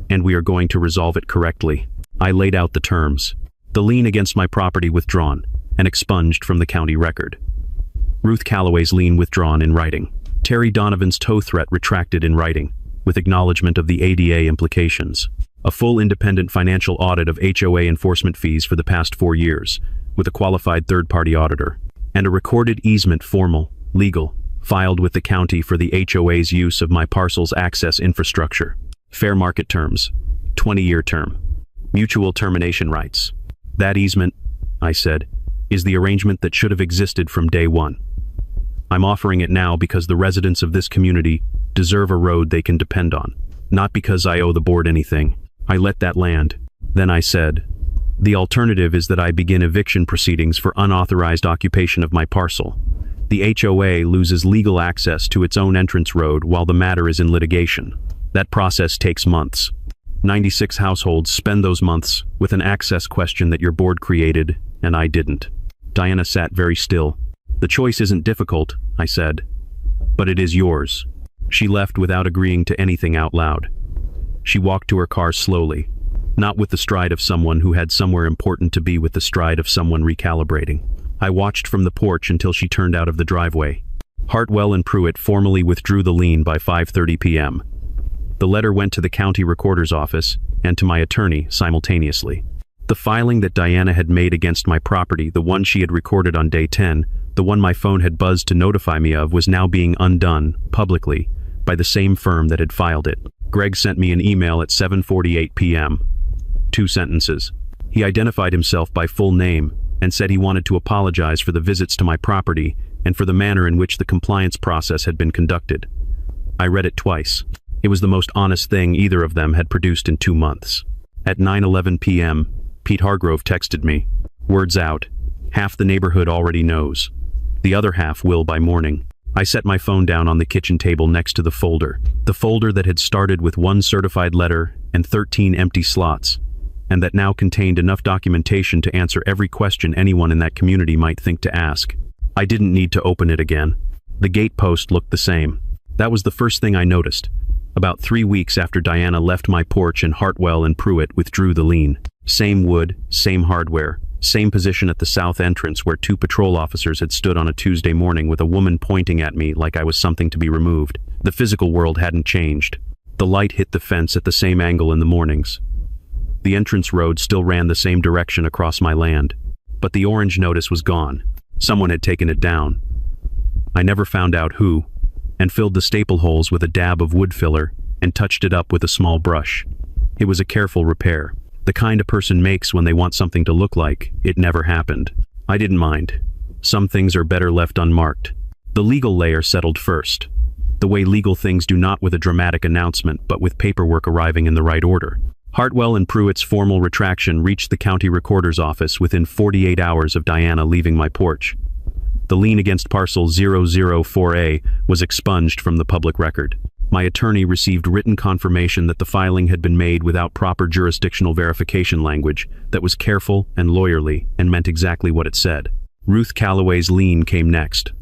and we are going to resolve it correctly. I laid out the terms. The lien against my property withdrawn and expunged from the county record. Ruth Calloway's lien withdrawn in writing. Terry Donovan's tow threat retracted in writing, with acknowledgement of the ADA implications. A full independent financial audit of HOA enforcement fees for the past 4 years, with a qualified third-party auditor. And a recorded easement, formal, legal, filed with the county for the HOA's use of my parcel's access infrastructure. Fair market terms. 20-year term. Mutual termination rights. That easement, I said, is the arrangement that should have existed from day one. I'm offering it now because the residents of this community deserve a road they can depend on, not because I owe the board anything. I let that land. Then I said, the alternative is that I begin eviction proceedings for unauthorized occupation of my parcel. The HOA loses legal access to its own entrance road while the matter is in litigation. That process takes months. 96 households spend those months with an access question that your board created, and I didn't. Diana sat very still. The choice isn't difficult, I said, but it is yours. She left without agreeing to anything out loud. She walked to her car slowly, not with the stride of someone who had somewhere important to be, with the stride of someone recalibrating. I watched from the porch until she turned out of the driveway. Hartwell and Pruitt formally withdrew the lien by 5:30 p.m. The letter went to the county recorder's office and to my attorney simultaneously. The filing that Diana had made against my property, the one she had recorded on day 10, the one my phone had buzzed to notify me of, was now being undone, publicly, by the same firm that had filed it. Greg sent me an email at 7:48 p.m. 2 sentences. He identified himself by full name and said he wanted to apologize for the visits to my property and for the manner in which the compliance process had been conducted. I read it twice. It was the most honest thing either of them had produced in 2 months. At 9:11 p.m., Pete Hargrove texted me. Words out. Half the neighborhood already knows. The other half will by morning. I set my phone down on the kitchen table next to the folder that had started with 1 certified letter and 13 empty slots, and that now contained enough documentation to answer every question anyone in that community might think to ask. I didn't need to open it again. The gate post looked the same. That was the first thing I noticed, about 3 weeks after Diana left my porch and Hartwell and Pruitt withdrew the lien. Same wood, same hardware, same position at the south entrance where 2 patrol officers had stood on a Tuesday morning with a woman pointing at me like I was something to be removed. The physical world hadn't changed. The light hit the fence at the same angle in the mornings. The entrance road still ran the same direction across my land, but the orange notice was gone. Someone had taken it down. I never found out who, and filled the staple holes with a dab of wood filler and touched it up with a small brush. It was a careful repair. The kind a person makes when they want something to look like it never happened. I didn't mind. Some things are better left unmarked. The legal layer settled first. The way legal things do, not with a dramatic announcement, but with paperwork arriving in the right order. Hartwell and Pruitt's formal retraction reached the county recorder's office within 48 hours of Diana leaving my porch. The lien against parcel 004A was expunged from the public record. My attorney received written confirmation that the filing had been made without proper jurisdictional verification language that was careful and lawyerly and meant exactly what it said. Ruth Calloway's lien came next.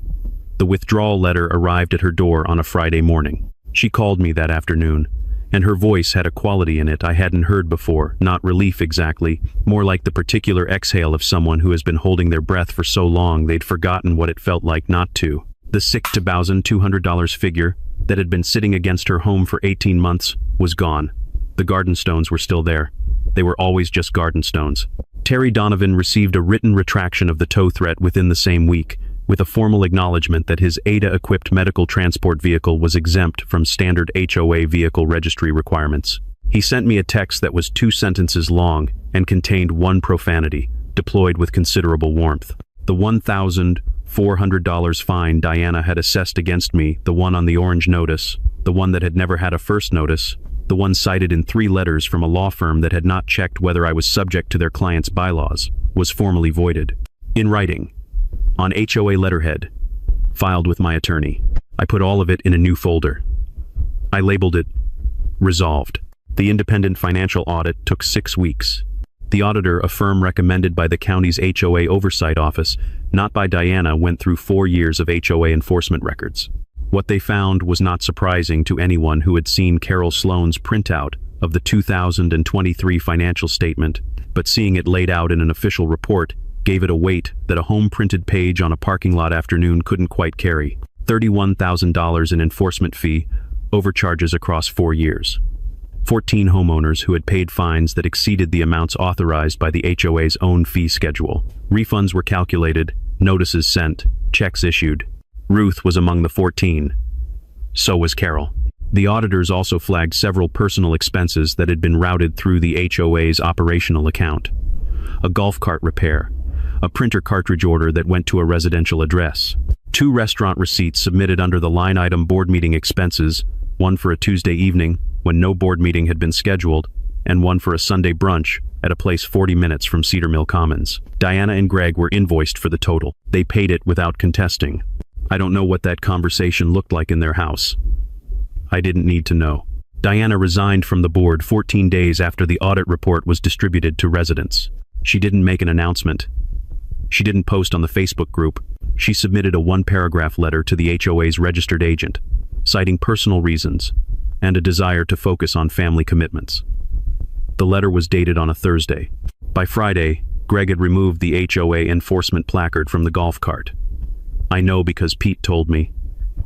The withdrawal letter arrived at her door on a Friday morning. She called me that afternoon, and her voice had a quality in it I hadn't heard before, not relief exactly, more like the particular exhale of someone who has been holding their breath for so long they'd forgotten what it felt like not to. The $6,200 figure that had been sitting against her home for 18 months was gone. The garden stones were still there. They were always just garden stones. Terry Donovan received a written retraction of the tow threat within the same week, with a formal acknowledgement that his ADA-equipped medical transport vehicle was exempt from standard HOA vehicle registry requirements. He sent me a text that was 2 sentences long and contained 1 profanity, deployed with considerable warmth. The $1,400 fine Diana had assessed against me, the one on the orange notice, the one that had never had a first notice, the one cited in 3 letters from a law firm that had not checked whether I was subject to their client's bylaws, was formally voided. In writing, on HOA letterhead, filed with my attorney. I put all of it in a new folder. I labeled it Resolved. The independent financial audit took 6 weeks. The auditor, a firm recommended by the county's HOA Oversight Office, not by Diana, went through 4 years of HOA enforcement records. What they found was not surprising to anyone who had seen Carol Sloan's printout of the 2023 financial statement, but seeing it laid out in an official report gave it a weight that a home-printed page on a parking lot afternoon couldn't quite carry. $31,000 in enforcement fee, overcharges across 4 years. 14 homeowners who had paid fines that exceeded the amounts authorized by the HOA's own fee schedule. Refunds were calculated, notices sent, checks issued. Ruth was among the 14. So was Carol. The auditors also flagged several personal expenses that had been routed through the HOA's operational account. A golf cart repair, a printer cartridge order that went to a residential address, 2 restaurant receipts submitted under the line item board meeting expenses, one for a Tuesday evening when no board meeting had been scheduled, and one for a Sunday brunch at a place 40 minutes from Cedar Mill Commons. Diana and Greg were invoiced for the total. They paid it without contesting. I don't know what that conversation looked like in their house. I didn't need to know. Diana resigned from the board 14 days after the audit report was distributed to residents. She didn't make an announcement. She didn't post on the Facebook group. She submitted a 1-paragraph letter to the HOA's registered agent, citing personal reasons and a desire to focus on family commitments. The letter was dated on a Thursday. By Friday, Greg had removed the HOA enforcement placard from the golf cart. I know because Pete told me,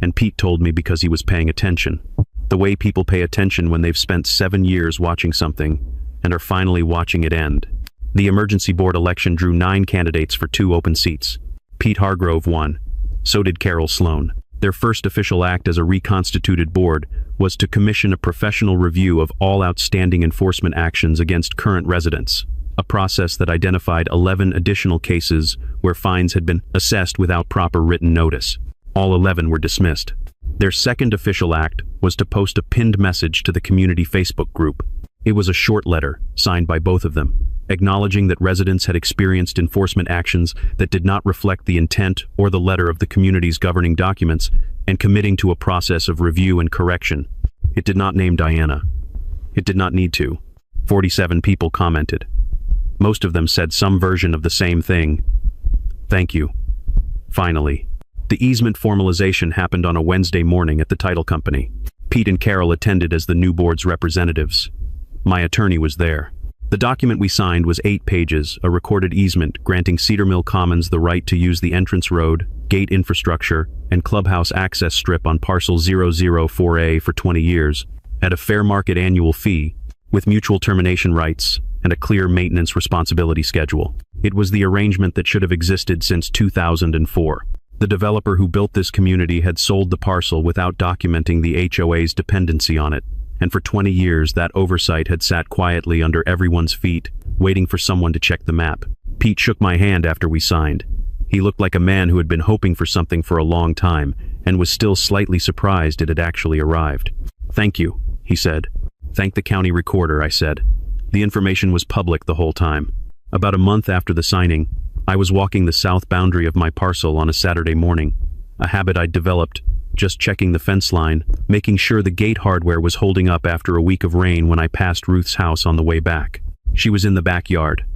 and Pete told me because he was paying attention. The way people pay attention when they've spent 7 years watching something and are finally watching it end. The emergency board election drew 9 candidates for 2 open seats. Pete Hargrove won. So did Carol Sloan. Their first official act as a reconstituted board was to commission a professional review of all outstanding enforcement actions against current residents, a process that identified 11 additional cases where fines had been assessed without proper written notice. All 11 were dismissed. Their second official act was to post a pinned message to the community Facebook group. It was a short letter, signed by both of them, acknowledging that residents had experienced enforcement actions that did not reflect the intent or the letter of the community's governing documents, and committing to a process of review and correction. It did not name Diana. It did not need to. 47 people commented. Most of them said some version of the same thing. Thank you. Finally. The easement formalization happened on a Wednesday morning at the title company. Pete and Carol attended as the new board's representatives. My attorney was there. The document we signed was 8 pages, a recorded easement granting Cedar Mill Commons the right to use the entrance road, gate infrastructure, and clubhouse access strip on parcel 004A for 20 years, at a fair market annual fee, with mutual termination rights and a clear maintenance responsibility schedule. It was the arrangement that should have existed since 2004. The developer who built this community had sold the parcel without documenting the HOA's dependency on it, and for 20 years that oversight had sat quietly under everyone's feet, waiting for someone to check the map. Pete shook my hand after we signed. He looked like a man who had been hoping for something for a long time, and was still slightly surprised it had actually arrived. "Thank you," he said. "Thank the county recorder," I said. The information was public the whole time. About a month after the signing, I was walking the south boundary of my parcel on a Saturday morning, a habit I'd developed, just checking the fence line, making sure the gate hardware was holding up after a week of rain when I passed Ruth's house on the way back. She was in the backyard,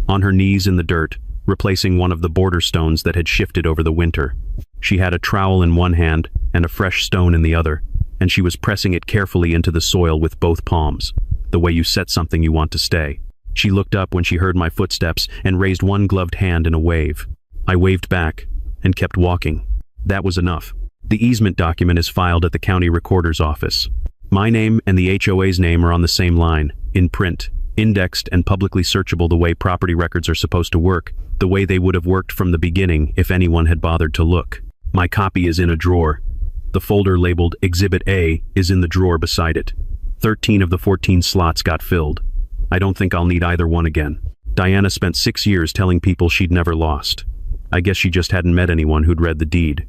on her knees in the dirt, replacing one of the border stones that had shifted over the winter. She had a trowel in one hand and a fresh stone in the other, and she was pressing it carefully into the soil with both palms, the way you set something you want to stay. She looked up when she heard my footsteps and raised one gloved hand in a wave. I waved back and kept walking. That was enough. The easement document is filed at the county recorder's office. My name and the HOA's name are on the same line, in print, indexed and publicly searchable the way property records are supposed to work, the way they would have worked from the beginning if anyone had bothered to look. My copy is in a drawer. The folder labeled Exhibit A is in the drawer beside it. 13 of the 14 slots got filled. I don't think I'll need either one again. Diana spent 6 years telling people she'd never lost. I guess she just hadn't met anyone who'd read the deed.